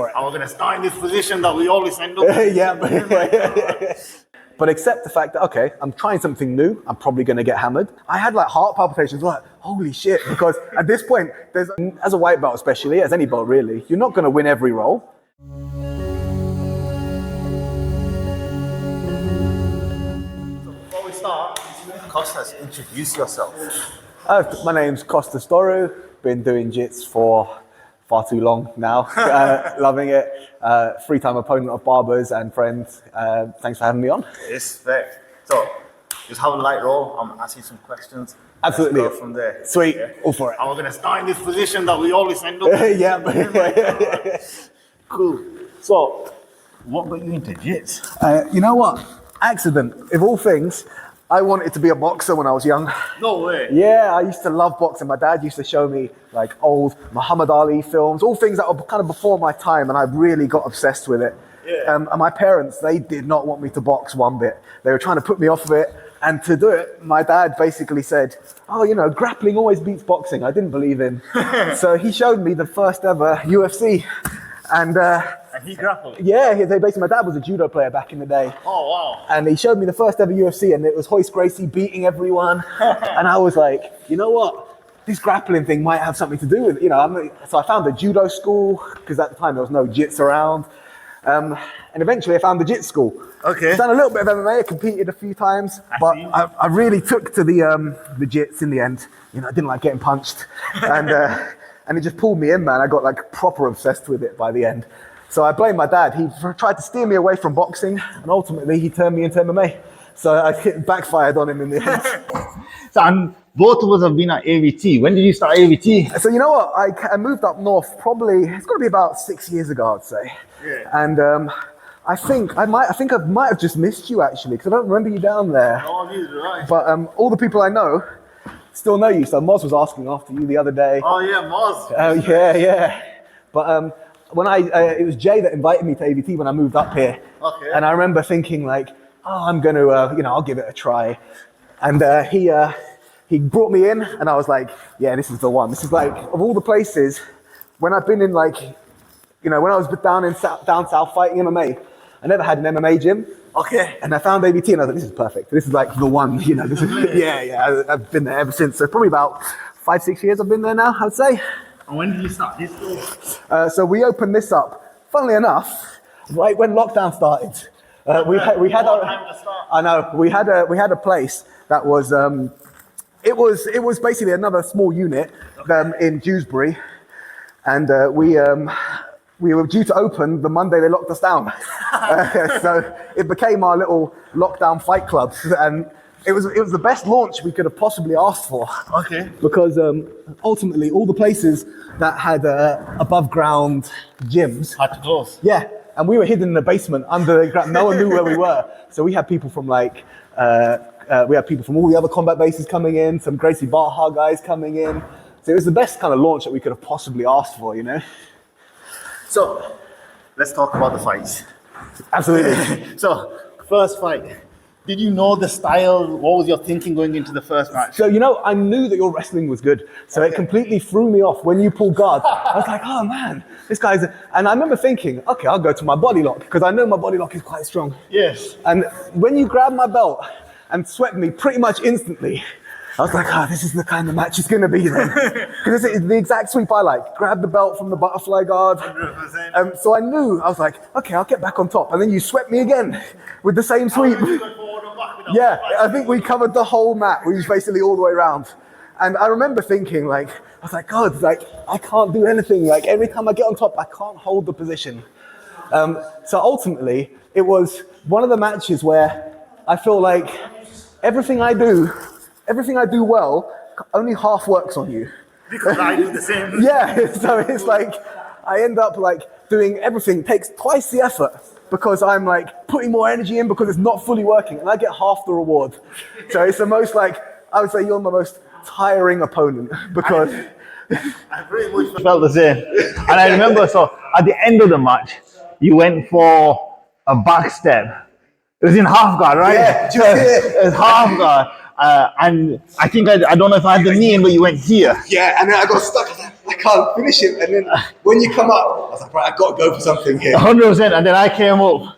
And we're going to start in this position that we always end up Yeah. But accept the fact that, okay, I'm trying something new. I'm probably going to get hammered. I had like heart palpitations, like, holy shit. Because at this point, as a white belt especially, as any belt really, you're not going to win every roll. Before we start, Costas, introduce yourself. My name's Costas Doru. Been doing jits for far too long now. Loving it. Three-time opponent of barbers and friends. Thanks for having me on. Respect. So, just have a light roll. I'm asking some questions. Absolutely. Let's go from there. Sweet. Yeah. All for it. And we're going to start in this position that we always end up Yeah. Cool. So, what got you into jits? You know what? Accident. Of all things, I wanted to be a boxer when I was young. No way. Yeah, I used to love boxing. My dad used to show me like old Muhammad Ali films, all things that were kind of before my time, and I really got obsessed with it. Yeah. And my parents, they did not want me to box one bit. They were trying to put me off of it. And to do it, my dad basically said, oh, you know, grappling always beats boxing. I didn't believe him. So he showed me the first ever UFC. And he grappled? Yeah, my dad was a judo player back in the day. Oh, wow. And he showed me the first ever UFC, and it was Hoist Gracie beating everyone. And I was like, you know what? This grappling thing might have something to do with it. You know, so I found a judo school, because at the time there was no jits around. And eventually I found the jits school. Okay. Done a little bit of MMA, I competed a few times, but I really took to the jits in the end. You know, I didn't like getting punched. And it just pulled me in, man. I got like proper obsessed with it by the end. So I blame my dad. He tried to steer me away from boxing, and ultimately he turned me into MMA. So it backfired on him in the end. So, and both of us have been at AVT. When did you start AVT? So you know what? I moved up north probably, it's got to be about 6 years ago, I'd say. Yeah. And I think I might have just missed you actually, because I don't remember you down there. No, neither do I. But all the people I know still know you. So Moz was asking after you the other day. Oh yeah, Moz. Oh yeah. But when it was Jay that invited me to AVT when I moved up here. Okay. And I remember thinking like, oh, I'm gonna, I'll give it a try. And he brought me in, and I was like, yeah, this is the one. This is like, of all the places, when I've been in like, when I was down south fighting MMA, I never had an MMA gym. Okay. And I found AVT, and I was like, this is perfect. This is like the one, This is, yeah. I've been there ever since. So probably about 5-6 years I've been there now, I'd say. And when did you start this store? So we opened this up, funnily enough, right when lockdown started. We had a place that was it was basically another small unit in Dewsbury, and we were due to open the Monday they locked us down. So it became our little lockdown fight club, and it was the best launch we could have possibly asked for. Okay. Because ultimately all the places that had above ground gyms Had to close. yeah, and we were hidden in the basement under the ground. No one knew where we were. So we had people from like, we had people from all the other combat bases coming in, some Gracie Baja guys coming in. So it was the best kind of launch that we could have possibly asked for, So, let's talk about the fights. Absolutely. So, first fight. Did you know the style? What was your thinking going into the first match? So, I knew that your wrestling was good. So it completely threw me off when you pulled guard. I was like, oh man, this guy's... And I remember thinking, okay, I'll go to my body lock, because I know my body lock is quite strong. Yes. And when you grabbed my belt and swept me pretty much instantly, I was like, this is the kind of match it's going to be then. Because it's the exact sweep I like. Grab the belt from the butterfly guard. 100%. So I knew, I was like, okay, I'll get back on top. And then you swept me again with the same sweep. Yeah, I think we covered the whole mat. We was basically all the way around. And I remember thinking I was like, God, I can't do anything. Like every time I get on top, I can't hold the position. So ultimately, it was one of the matches where I feel like everything I do well, only half works on you. Because I do the same. Yeah, so it's like, I end up doing everything, takes twice the effort, because I'm putting more energy in because it's not fully working, and I get half the reward. So it's the most I would say you're my most tiring opponent, because... I pretty much felt the same. And I remember, so at the end of the match, you went for a back step. It was in half guard, right? Yeah, it was half guard. And I think, I don't know if I had the knee in, but you went here. Yeah, and then I got stuck. can't finish it. And then when you come up, I was like, right, I've got to go for something here. 100%. And then I came up,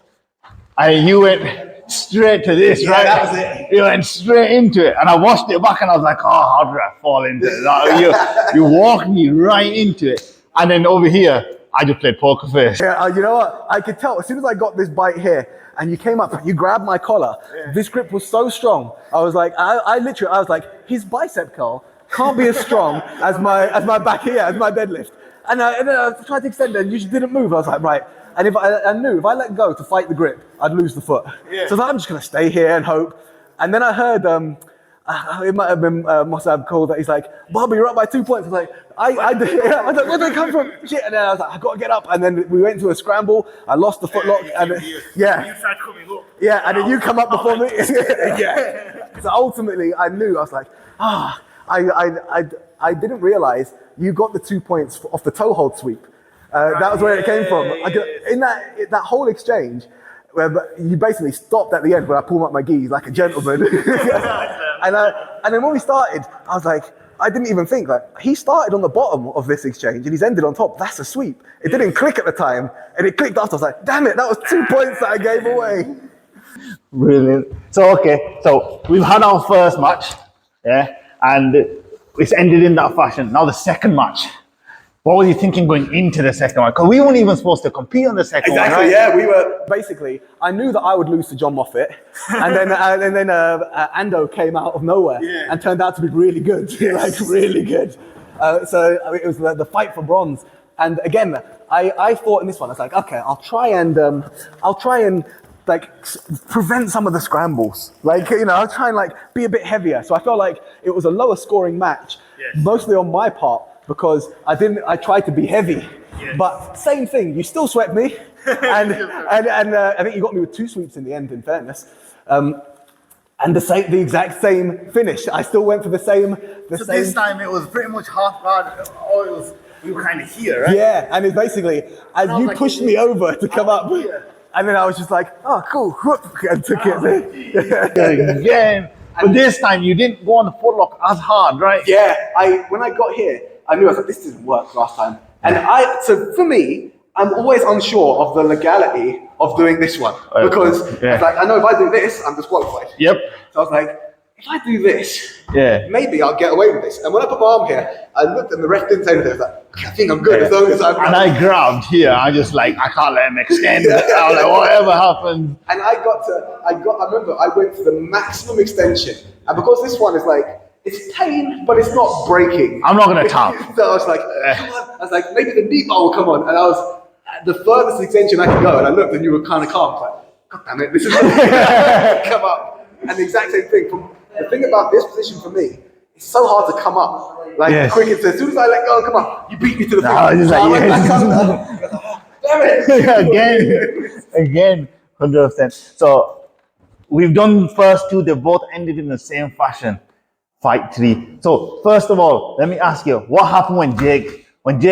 and you went straight to this, right? That was it. You went straight into it, and I watched it back, and I was like, oh, how did I fall into it? Like, you walked me right into it. And then over here, I just played poker face. Yeah, you know what? I could tell as soon as I got this bite here, and you came up, you grabbed my collar. Yeah. This grip was so strong. I was like, I was like, his bicep curl can't be as strong as my back here, as my deadlift. And then I tried to extend it, and you just didn't move. I was like, right. And if I knew if I let go to fight the grip, I'd lose the foot. Yeah. So I was like, I'm just gonna stay here and hope. And then I heard, it might have been Mossab called that. He's like, Bobby, you're up by 2 points. I was like, I was like, where did they come from? Shit. And then I was like, I got to get up. And then we went to a scramble. I lost the footlock. And you tried coming up. Yeah, and then you come up before me. Yeah. So ultimately, I knew. I was like, I didn't realize you got the 2 points off the toe hold sweep. That was where it came from. In that whole exchange, where you basically stopped at the end when I pulled up my gis like a gentleman. And then when we started, I was like, I didn't even think, like, he started on the bottom of this exchange and he's ended on top. That's a sweep. It didn't click at the time, and it clicked after. I was like, damn it, that was 2 points that I gave away. Brilliant. So, okay, so we've had our first match, yeah, and it's ended in that fashion. Now the second match. What was you thinking going into the second one? Because we weren't even supposed to compete on the second one, right? Yeah, we were. Basically, I knew that I would lose to John Moffitt, and then Ando came out of nowhere and turned out to be really good, like really good. So I mean, it was the fight for bronze. And again, I thought in this one, I was like, okay, I'll try and like prevent some of the scrambles. Like, you know, I'll try and like be a bit heavier. So I felt like it was a lower scoring match, mostly on my part, because I tried to be heavy. Yes. But same thing, you still swept me. and I think you got me with 2 sweeps in the end, in fairness. And the exact same finish. I still went for the same. This time it was pretty much half guard, or we were kind of here, right? Yeah, and it's basically, as you like, pushed me over to come up, and then I was just like, oh, cool, and took it. Again. But this time you didn't go on the footlock as hard, right? Yeah, when I got here, I knew, I was like, this didn't work last time. And so for me, I'm always unsure of the legality of doing this one. Because I was like, I know if I do this, I'm disqualified. Yep. So I was like, if I do this, maybe I'll get away with this. And when I put my arm here, I looked and the ref didn't say anything. I was like, I think I'm good as long as I'm... And I grabbed here. I just like, I can't let him extend. I was like, whatever happens. And I remember I went to the maximum extension. And because this one is like, it's tame, but it's not breaking. I'm not going to tap. So I was like, come on. I was like, maybe the knee bar will come on. And I was at the furthest extension I could go. And I looked and you were kind of calm. I was like, God damn it, this is come up. And the exact same thing. The thing about this position for me, it's so hard to come up. Like, quick, as soon as I let go, come on, you beat me to the floor. I was just like, damn it. Again, 100%. So we've done first 2, they both ended in the same fashion. Fight 3. So first of all, let me ask you, what happened when Jake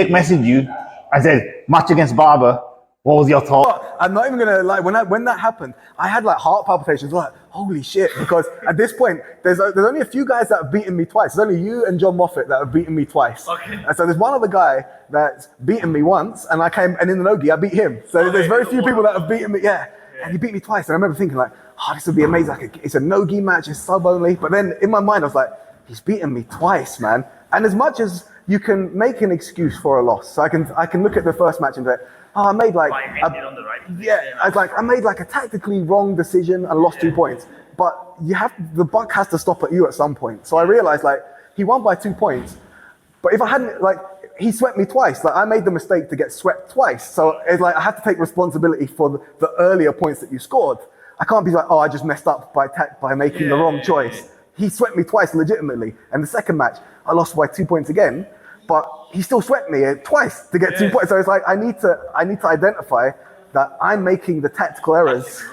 messaged you? I said, match against Barber. What was your thought? I'm not even gonna lie. When that happened, I had like heart palpitations. Like, holy shit! Because at this point, there's only a few guys that have beaten me twice. There's only you and John Moffitt that have beaten me twice. Okay. And so there's one other guy that's beaten me once, and and in the nogi I beat him. So there's very few people that have beaten me. Yeah. And he beat me twice. And I remember thinking like, oh, this would be amazing. Like it's a no-gi match, it's sub only. But then in my mind, I was like, he's beaten me twice, man. And as much as you can make an excuse for a loss, so I can look at the first match and say, oh, I made like, I made like a tactically wrong decision and lost 2 points. But the buck has to stop at you at some point. So I realized like he won by 2 points. But if I hadn't he swept me twice. Like I made the mistake to get swept twice. So it's like I have to take responsibility for the earlier points that you scored. I can't be like, oh, I just messed up by making the wrong choice. He swept me twice legitimately. And the second match, I lost by 2 points again. But he still swept me twice to get 2 points. So it's like I need to identify that I'm making the tactical errors.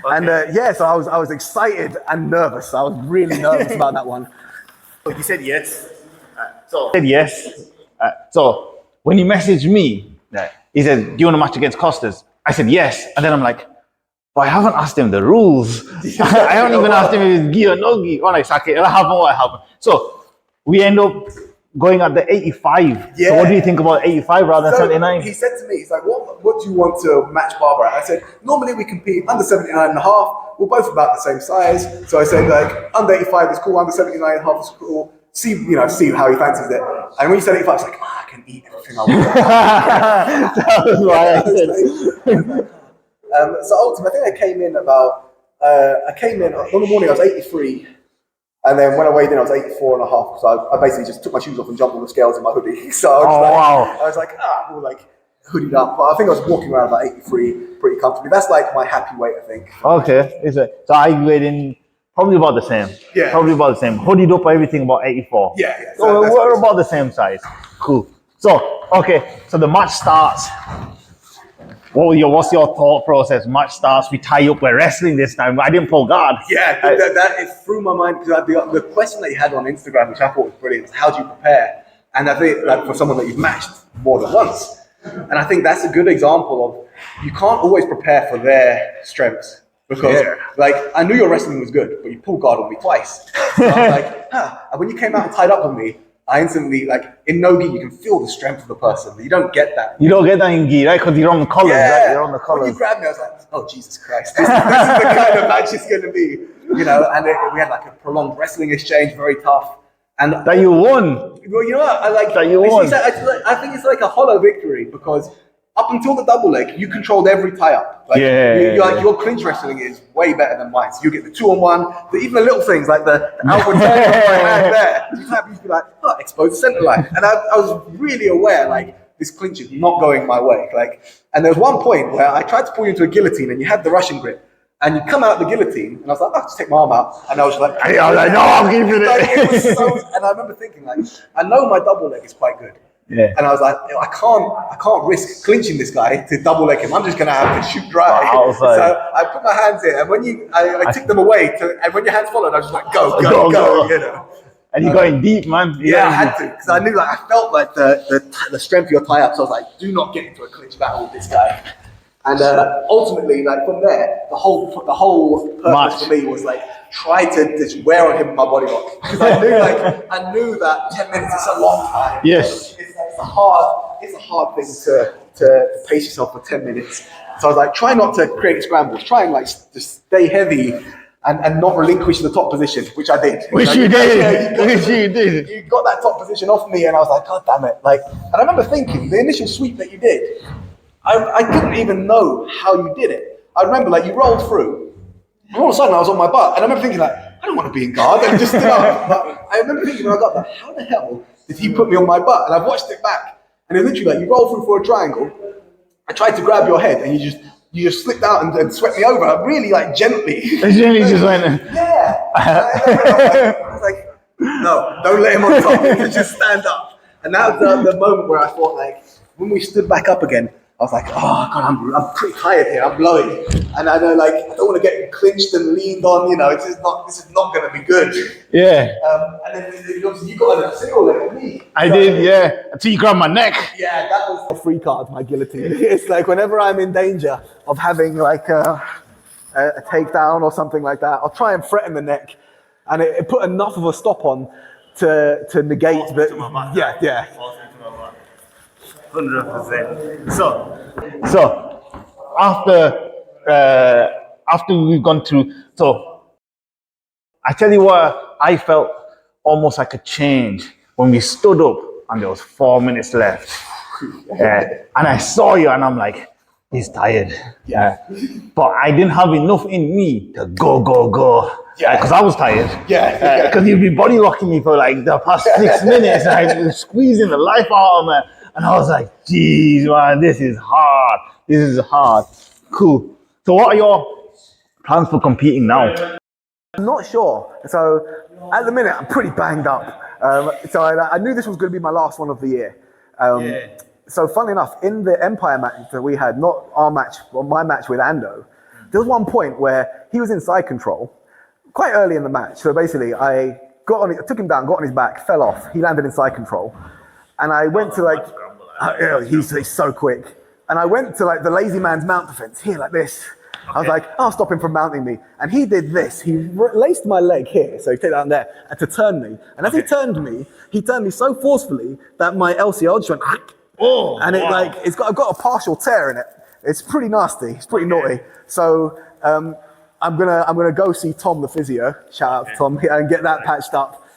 Okay. And so I was excited and nervous. I was really nervous about that one. You said yes. So when he messaged me, he said, "Do you want to match against Costas?" I said yes, and then I'm like, "But I haven't asked him the rules. I haven't even asked him if it's gi or no gi." Oh, like, okay, it'll happen what happened. So we end up going at the 85. Yeah. So what do you think about 85 rather than So 79? he said to me, he's like, what do you want to match Barbara at? I said, normally we compete under 79 and a half. We're both about the same size. So I said, like, under 85 is cool, under 79 and a half is cool. See how he fancies it. And when you said 85, I was like, I can eat everything I want. That was why I said. So ultimately, I think I came in on the morning, I was 83. And then when I weighed in, I was 84 and a half. So I basically just took my shoes off and jumped on the scales in my hoodie. So I was like, all like hoodied up. But I think I was walking around about 83 pretty comfortably. That's like my happy weight, I think. Okay. So I weighed in probably about the same. Yeah. Probably about the same. Hoodied up everything about 84. Yeah. So we're about the same size. Cool. So, okay. So the match starts. What's your thought process? Match starts, we tie up, we're wrestling this time. I didn't pull guard. Yeah, that is through my mind because the question that you had on Instagram, which I thought was brilliant, is how do you prepare? And I think like for someone that you've matched more than once, and I think that's a good example of you can't always prepare for their strengths because like I knew your wrestling was good, but you pulled guard on me twice. So I was like, and when you came out and tied up with me, I instantly, like, in no-gi, you can feel the strength of the person. You don't get that. You don't get that in gi, right? Because you're on the colors, right? You're on the colors. When you grabbed me, I was like, oh, Jesus Christ. This is the kind of match it's going to be. You know, and we had, like, a prolonged wrestling exchange, very tough. And that you won. Well, you know what? I like that you won. I think it's like a hollow victory because up until the double leg, you controlled every tie-up. Like, your clinch wrestling is way better than mine. So you get the 2-on-1, even the little things like the outward turn of my hand there. You tap, you be like, oh, expose the center line. And I was really aware, like, this clinch is not going my way. Like, and there was one point where I tried to pull you into a guillotine and you had the Russian grip. And you come out the guillotine, and I was like, oh, just take my arm out. And I was like, no, I'm keeping it. Like, and I remember thinking, like, I know my double leg is quite good. Yeah. And I was like, I can't risk clinching this guy to double leg him. I'm just gonna have to shoot dry. So I put my hands in, and when I took them away, and when your hands followed, I was just like, go, you know. And you're going deep, man. Yeah, I had to because I knew, like, I felt like the strength of your tie-ups. So I was like, do not get into a clinch battle with this guy. And ultimately, like from there, the whole purpose for me was like try to just wear on him with my body lock because I knew that 10 minutes is a long time. Yes, it's a hard thing to pace yourself for 10 minutes. So I was like, try not to create scrambles. Try and like just stay heavy and not relinquish the top position, which I did. Which you did. You got that top position off me, and I was like, God damn it! Like, and I remember thinking the initial sweep that you did. I didn't even know how you did it. I remember, like, you rolled through, and all of a sudden I was on my butt, and I remember thinking, like, I don't want to be in guard, and just stood up. But I remember thinking when I got there, how the hell did he put me on my butt? And I watched it back, and it literally, like, you roll through for a triangle. I tried to grab your head, and you just slipped out and swept me over, really, like, gently. Gently just went. Yeah. I was like, no, don't let him on top. Just stand up. And that was the moment where I thought, like, when we stood back up again, I was like, oh God, I'm pretty tired here. I'm blowing, and I know, like, I don't want to get clinched and leaned on. You know, this is not going to be good. Yeah. And then obviously you got a single leg with me. I did, yeah. Until you grabbed my neck. Yeah, that was a free card. My guillotine. It's like whenever I'm in danger of having like a takedown or something like that, I'll try and threaten the neck, and it put enough of a stop on to negate the. Yeah. 100%. So after we've gone through, so I tell you what, I felt almost like a change when we stood up and there was 4 minutes left. And I saw you and I'm like, he's tired. Yeah. But I didn't have enough in me to go. Yeah. Because I was tired. Yeah. Because you'd be body locking me for like the past 6 minutes and I was squeezing the life out of me. And I was like, geez, man, this is hard. Cool. So what are your plans for competing now? I'm not sure. So at the minute, I'm pretty banged up. So I knew this was going to be my last one of the year. So funnily enough, in the Empire match that we had, not our match, well, my match with Ando, there was one point where he was in side control quite early in the match. So basically, I took him down, got on his back, fell off. He landed in side control. And I went to like, he's so quick. And I went to like the lazy man's mount defense here like this. I was like, I'll stop him from mounting me. And he did this. He laced my leg here, so he took that there, and to turn me. And as he turned me so forcefully that my LCL just went, Oh, and it wow. I've got a partial tear in it. It's pretty nasty. It's pretty naughty. So I'm gonna go see Tom the physio. Shout out to Tom and get that patched up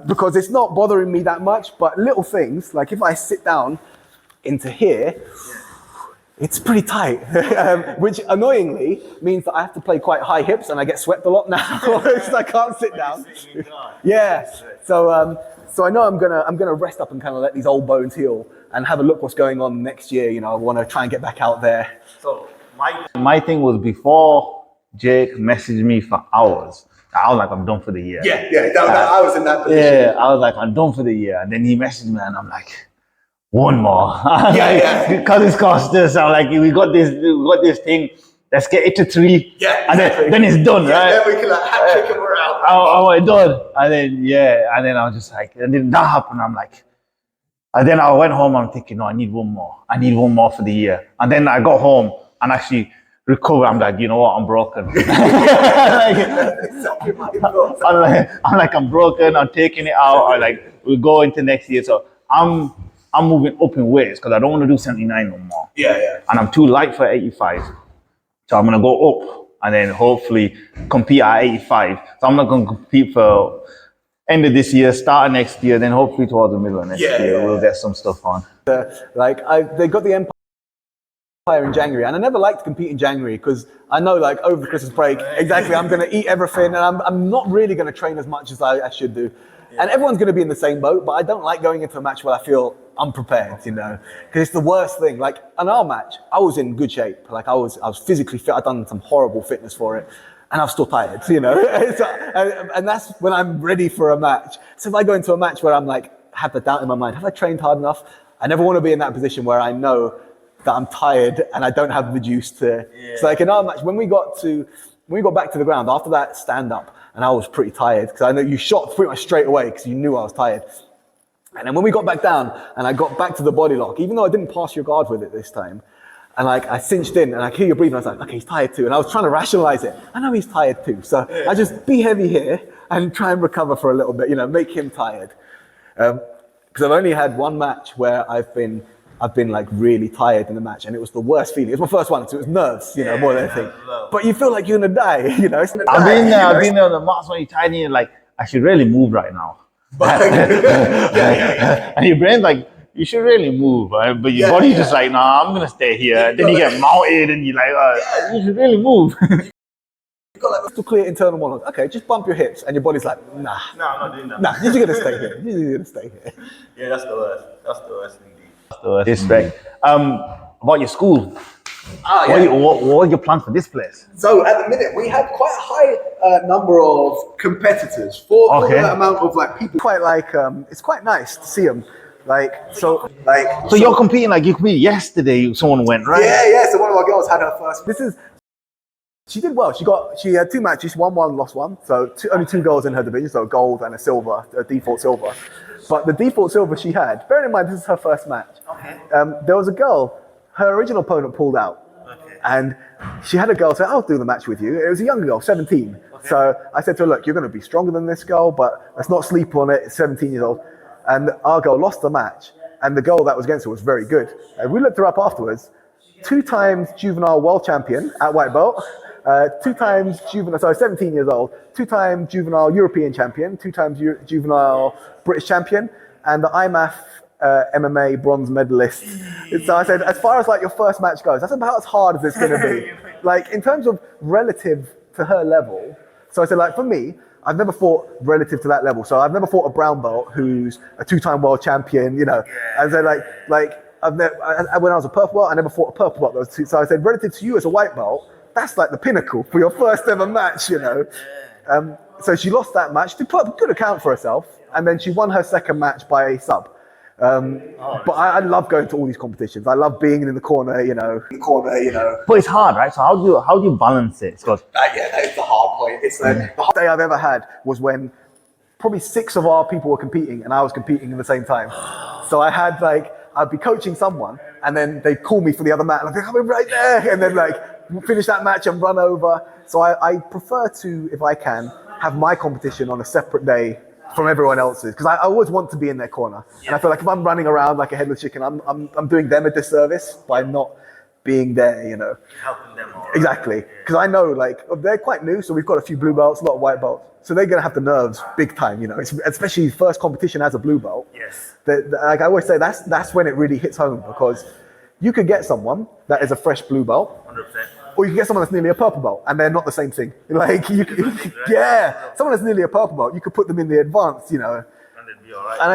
because it's not bothering me that much. But little things like if I sit down into here, it's pretty tight, which annoyingly means that I have to play quite high hips and I get swept a lot now because I can't sit down. Yeah. So I know I'm gonna rest up and kind of let these old bones heal and have a look what's going on next year. You know, I want to try and get back out there. So my thing was before Jake messaged me for hours. I was like, I'm done for the year. I was in that position. Yeah, I was like, I'm done for the year. And then he messaged me and I'm like, one more. Because it's Costas. I'm like, we got this thing. Let's get it to 3. Yeah, and then it's done, right? Then we can like hat trick and we're out. Oh, it's done. And then I was just like, and then that happened. I'm like, and then I went home. I'm thinking, no, I need one more. I need one more for the year. And then I got home and actually recovered. I'm like, you know what? I'm broken. I'm broken. I'm taking it out. We go into next year. So I'm moving up in weights because I don't want to do 79 no more. Yeah. And I'm too light for 85. So I'm gonna go up and then hopefully compete at 85. So I'm not gonna compete for end of this year, start of next year, then hopefully towards the middle of next year we'll get some stuff on. They got the Empire in January, and I never liked to compete in January because I know like over the Christmas break, exactly, I'm gonna eat everything and I'm not really gonna train as much as I should do. And everyone's going to be in the same boat, but I don't like going into a match where I feel unprepared, you know, because it's the worst thing. Like in our match, I was in good shape. Like I was physically fit. I'd done some horrible fitness for it, and I was still tired, you know. And that's when I'm ready for a match. So if I go into a match where I'm like, have the doubt in my mind, have I trained hard enough? I never want to be in that position where I know that I'm tired and I don't have the juice to. So like in our match, when we got back to the ground after that stand up. And I was pretty tired because I know you shot pretty much straight away because you knew I was tired. And then when we got back down and I got back to the body lock, even though I didn't pass your guard with it this time, and like I cinched in and I could hear you breathing, I was like, okay, he's tired too. And I was trying to rationalize it. I know he's tired too. So I just be heavy here and try and recover for a little bit, you know, make him tired. Because I've only had one match where I've been like really tired in the match and it was the worst feeling. It was my first one, so it was nerves, you know, more than anything. But you feel like you're gonna die, you know. I've been there on the mats when you're tiny and like, I should really move right now. And your brain's like, you should really move, right? But your body's just like, nah, I'm gonna stay here. Then you get mounted and you're like, you should really move. You've got like to clear internal monologue. Okay, just bump your hips, and your body's like, nah. No, I'm not doing that. Nah, you're gonna stay here. You're gonna stay here. Yeah, that's the worst. That's the worst indeed. That's the worst. Respect. About your school. What are your plans for this place? So at the minute we have quite a high number of competitors for the amount of like people. Quite like it's quite nice to see them. So you're competing like you competed yesterday. Someone went right. Yeah. So one of our girls had her first. She did well. She had 2 matches, won 1, lost 1. So only 2 girls in her division, so a gold and a silver, a default silver. But the default silver she had, bearing in mind this is her first match. Okay. There was a girl, her original opponent pulled out. Okay. And she had a girl say, I'll do the match with you. It was a younger girl, 17. Okay. So I said to her, look, you're going to be stronger than this girl, but let's not sleep on it. It's 17 years old. And our girl lost the match. And the girl that was against her was very good. And we looked her up afterwards. 2 times juvenile world champion at white belt. 2 times juvenile, 17 years old, 2 times juvenile European champion, 2 times juvenile British champion, and the IMAF MMA bronze medalist. So I said, as far as like your first match goes, that's about as hard as it's going to be. Like in terms of relative to her level. So I said, like for me, I've never fought relative to that level. So I've never fought a brown belt who's a 2-time world champion, you know. And so when I was a purple belt, I never fought a purple belt. So I said, relative to you as a white belt, that's like the pinnacle for your first ever match, you know. So she lost that match. She put a good account for herself, and then she won her second match by a sub. But I love going to all these competitions. I love being in the corner, you know. But it's hard, right? So how do you balance it? Because that is the hard point. It's the hard day I've ever had was when probably 6 of our people were competing, and I was competing at the same time. So I had I'd be coaching someone, and then they'd call me for the other mat, and I'd be like, I'm right there, and then finish that match and run over. So I prefer to, if I can, have my competition on a separate day from everyone else's, because I always want to be in their corner. And I feel like if I'm running around like a headless chicken, I'm doing them a disservice by not being there, you know. Helping them all. Exactly. Because I know, like, they're quite new, so we've got a few blue belts, a lot of white belts. So they're going to have the nerves big time, you know, especially first competition as a blue belt. Yes. Like I always say, that's when it really hits home, because you could get someone that is a fresh blue belt, 100%. or you can get someone that's nearly a purple belt, and they're not the same thing. Like, yeah, someone that's nearly a purple belt, you could put them in the advanced, you know. And it'd be all right. And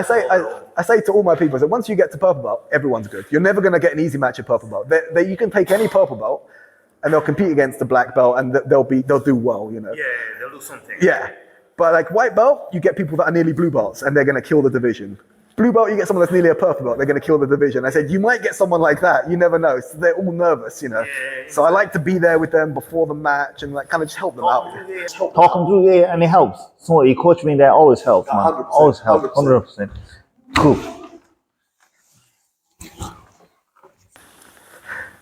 I say to all my people, that once you get to purple belt, everyone's good. You're never going to get an easy match at purple belt. You can take any purple belt, and they'll compete against the black belt, and they'll do well, you know. Yeah, they'll do something. Yeah, but like white belt, you get people that are nearly blue belts, and they're going to kill the division. Blue belt, you get someone that's nearly a purple belt, they're going to kill the division. I said, you might get someone like that. You never know. So they're all nervous, you know. Yeah, so I like to be there with them before the match and like kind of just help them out. Talk them through it, and it helps. So you coach me there always helps, man. 100%, Always helps, 100%. Cool.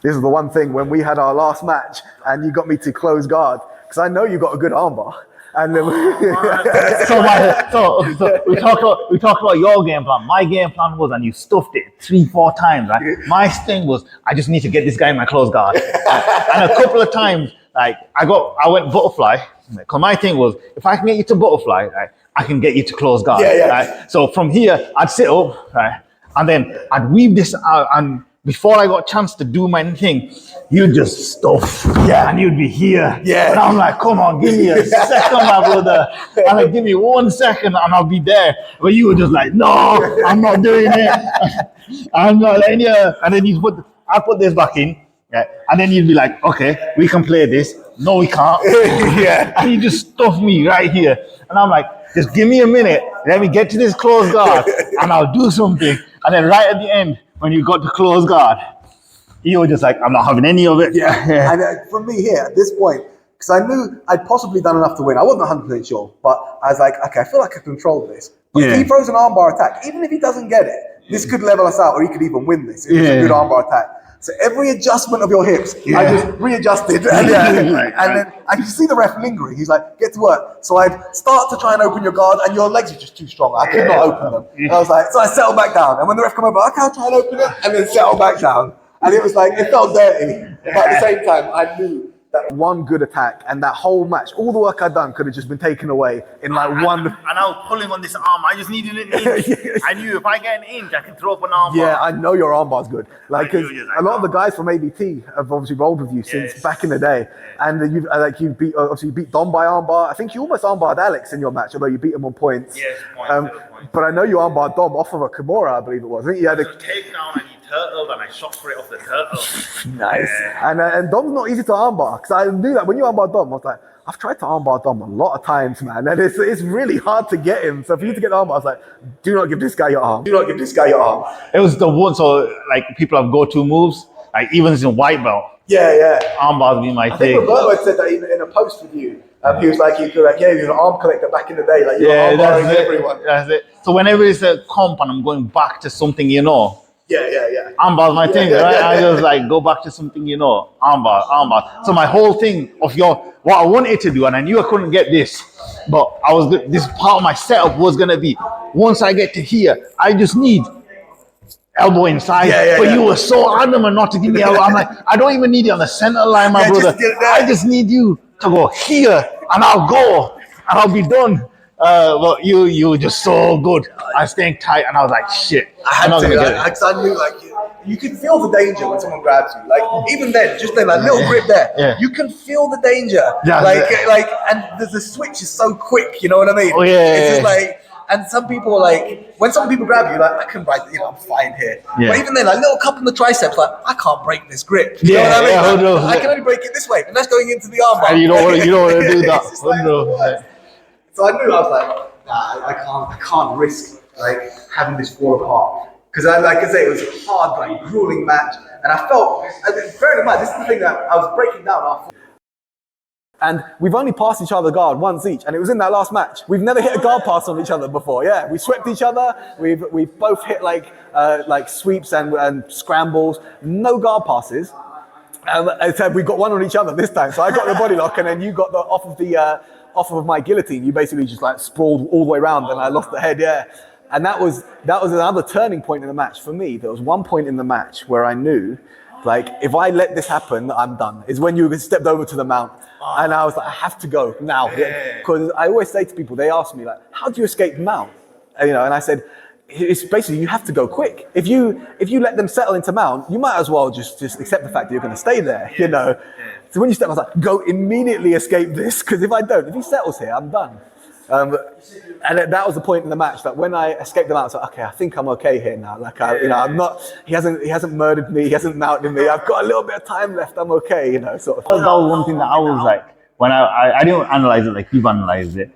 This is the one thing when we had our last match and you got me to close guard, because I know you got a good armbar. And then so we talked about your game plan. My game plan was, and you stuffed it 3-4 times. Right? My thing was, I just need to get this guy in my close guard. And a couple of times, like I went butterfly. Because my thing was, if I can get you to butterfly, right, I can get you to close guard. Yeah. Right? So from here, I'd sit up, right, and then I'd weave this out, and before I got a chance to do my thing, you'd just stuff. Yeah. And you'd be here. Yeah. And I'm like, come on, give me a second, my brother. And like, give me 1 second and I'll be there. But you were just like, no, I'm not doing it. I'm not letting you. And then I put this back in. Yeah. And then you'd be like, okay, we can play this. No, we can't. Yeah. And you just stuff me right here. And I'm like, just give me a minute. Let me get to this close guard and I'll do something. And then right at the end, when you got to close guard, you were just like, I'm not having any of it. Yeah. And for me here, at this point, because I knew I'd possibly done enough to win. I wasn't 100% sure, but I was like, okay, I feel like I controlled this. But if he throws an armbar attack, even if he doesn't get it, this could level us out, or he could even win this. It was a good armbar attack. So every adjustment of your hips, I just readjusted. And then I could see the ref lingering. He's like, get to work. So I'd start to try and open your guard, and your legs are just too strong. I could not open them. And I was like, so I settled back down. And when the ref come over, okay, I'll try and open it, and then settle back down. And it was like, it felt dirty. But at the same time, I knew that one good attack and that whole match, all the work I'd done could have just been taken away in like one. And I was pulling on this arm. I just needed an inch. I knew if I get an inch, I can throw up an arm. Yeah, I know your armbar's good. Like, cause a lot of the guys from ABT have obviously rolled with you since back in the day, and you beat Dom by armbar. I think you almost armbarred Alex in your match, although you beat him on points. Yes, but I know you armbarred Dom off of a Kimura, I believe it was. I think you had a takedown and he turtled, and I shot for it off the turtle. Nice. And Dom's not easy to armbar, because I knew that when you armbar Dom, I was like, I've tried to armbar Dom a lot of times, man, and it's really hard to get him. So for you to get the armbar, I was like, do not give this guy your arm. Do not give this guy your arm. It was the one, so like people have go-to moves, like even in white belt. Yeah. Armbars be my I thing. think Roberto had said that in a post with you. He was like, he was an arm collector back in the day. Like, you were armbarring everyone. That's it. So whenever it's a comp and I'm going back to something, you know, Yeah. armbar's my thing, right? I just like go back to something, you know, armbar. So my whole thing of what I wanted to do, and I knew I couldn't get this, but this part of my setup was gonna be, once I get to here, I just need elbow inside. But you were so adamant not to give me elbow. I'm like, I don't even need you on the center line, my brother. I just need you to go here, and I'll go, and I'll be done. But you were just so good. I was staying tight, and I was like, shit. I had to, because I knew, like, you can feel the danger when someone grabs you. Like, even then, just then, like, little grip there, you can feel the danger. And the switch is so quick, you know what I mean? It's just like, and some people are like, when some people grab you, like, I can break, I'm fine here. But even then, like, little cup in the triceps, like, I can't break this grip. You know what I mean? I can only break it this way, and that's going into the armbar. And you don't want to do that. So I knew, I was like, nah, I can't risk like having this fall apart, because like I say, it was a hard, like, grueling match, and I felt, bearing in mind, this is the thing that I was breaking down after. And we've only passed each other guard once each, and it was in that last match. We've never hit a guard pass on each other before. Yeah, we swept each other. We've both hit like sweeps and scrambles. No guard passes. I said we got one on each other this time. So I got the body lock, and then you got the off of my guillotine. You basically just like sprawled all the way around, and I lost the head. Yeah, and that was another turning point in the match for me. There was one point in the match where I knew, like, if I let this happen, I'm done. Is when you stepped over to the mount, and I was like, I have to go now, because I always say to people, they ask me like, how do you escape mount? And I said, it's basically you have to go quick. If you let them settle into mount, you might as well just accept the fact that you're going to stay there. So when you step, I was like, go immediately escape this, because if I don't, if he settles here, I'm done. And that was the point in the match that when I escaped the mount, I was like, okay, I think I'm okay here now. Like I'm not. He hasn't murdered me. He hasn't mounted me. I've got a little bit of time left. I'm okay. Sort of. That was one thing that I was like, when I didn't analyze it like you've analyzed it,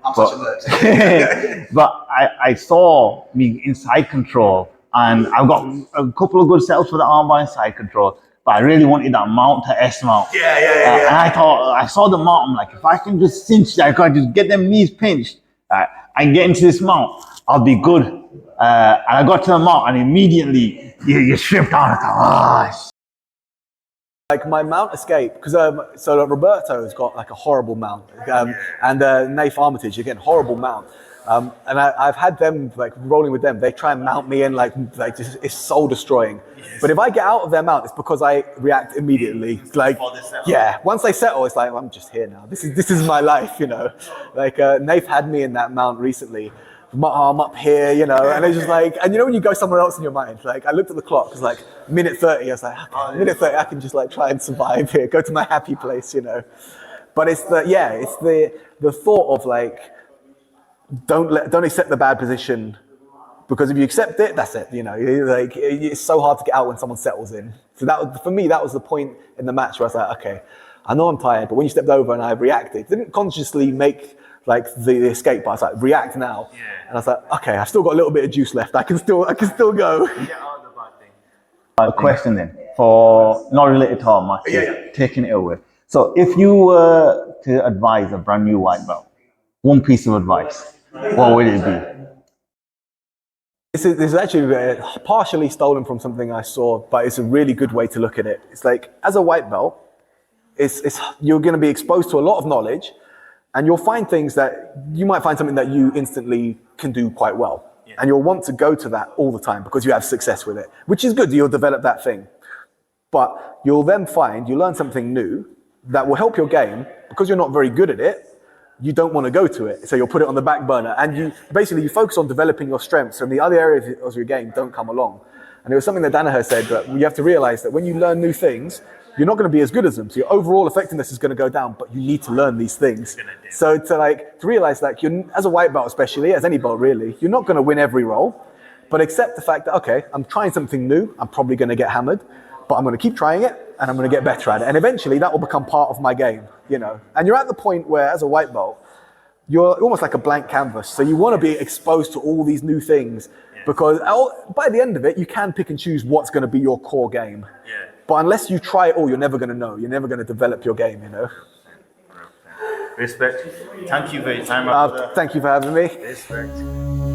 but I saw me in side control, and I've got a couple of good setups for the armbar in side control, but I really wanted that mount to S mount. And I thought, I saw the mount, I'm like, if I can just cinch that, I can just get them knees pinched, and get into this mount, I'll be good. And I got to the mount, and immediately you stripped down. I thought, Like my mount escape, because so Roberto's got like a horrible mount, and Nath Armitage again, horrible mount, and I've had them like rolling with them. They try and mount me in like just, it's soul destroying. But if I get out of their mount, it's because I react immediately. Like once they settle, it's like I'm just here now. This is my life, Like Nath had me in that mount recently. My arm up here, and it's just like, and when you go somewhere else in your mind, like I looked at the clock, it was like minute 30, I was like, okay, minute 30, I can just like try and survive here, go to my happy place, But it's the thought of like, don't accept the bad position, because if you accept it, that's it, like it's so hard to get out when someone settles in. So for me, that was the point in the match where I was like, okay, I know I'm tired, but when you stepped over and I reacted, didn't consciously make like the escape, but I was like, react now. And I was like, okay, I've still got a little bit of juice left. I can still go. A question then, for not related to our match, taking it away. So if you were to advise a brand new white belt, one piece of advice, what would it be? This is actually partially stolen from something I saw, but it's a really good way to look at it. It's like, as a white belt, you're going to be exposed to a lot of knowledge, and you'll find things that you might find something that you instantly can do quite well. And you'll want to go to that all the time because you have success with it, which is good. You'll develop that thing. But you'll then you learn something new that will help your game. Because you're not very good at it, you don't want to go to it. So you'll put it on the back burner. And you focus on developing your strengths, and the other areas of your game don't come along. And it was something that Danaher said, that you have to realize that when you learn new things, you're not going to be as good as them. So your overall effectiveness is going to go down, but you need to learn these things. So to realize that as a white belt especially, as any belt really, you're not going to win every role, but accept the fact that, okay, I'm trying something new. I'm probably going to get hammered, but I'm going to keep trying it, and I'm going to get better at it. And eventually that will become part of my game, And you're at the point where, as a white belt, you're almost like a blank canvas. So you want to be exposed to all these new things, because by the end of it, you can pick and choose what's going to be your core game. But unless you try it all, you're never going to know. You're never going to develop your game, Respect. Thank you for your time. Thank you for having me. Respect.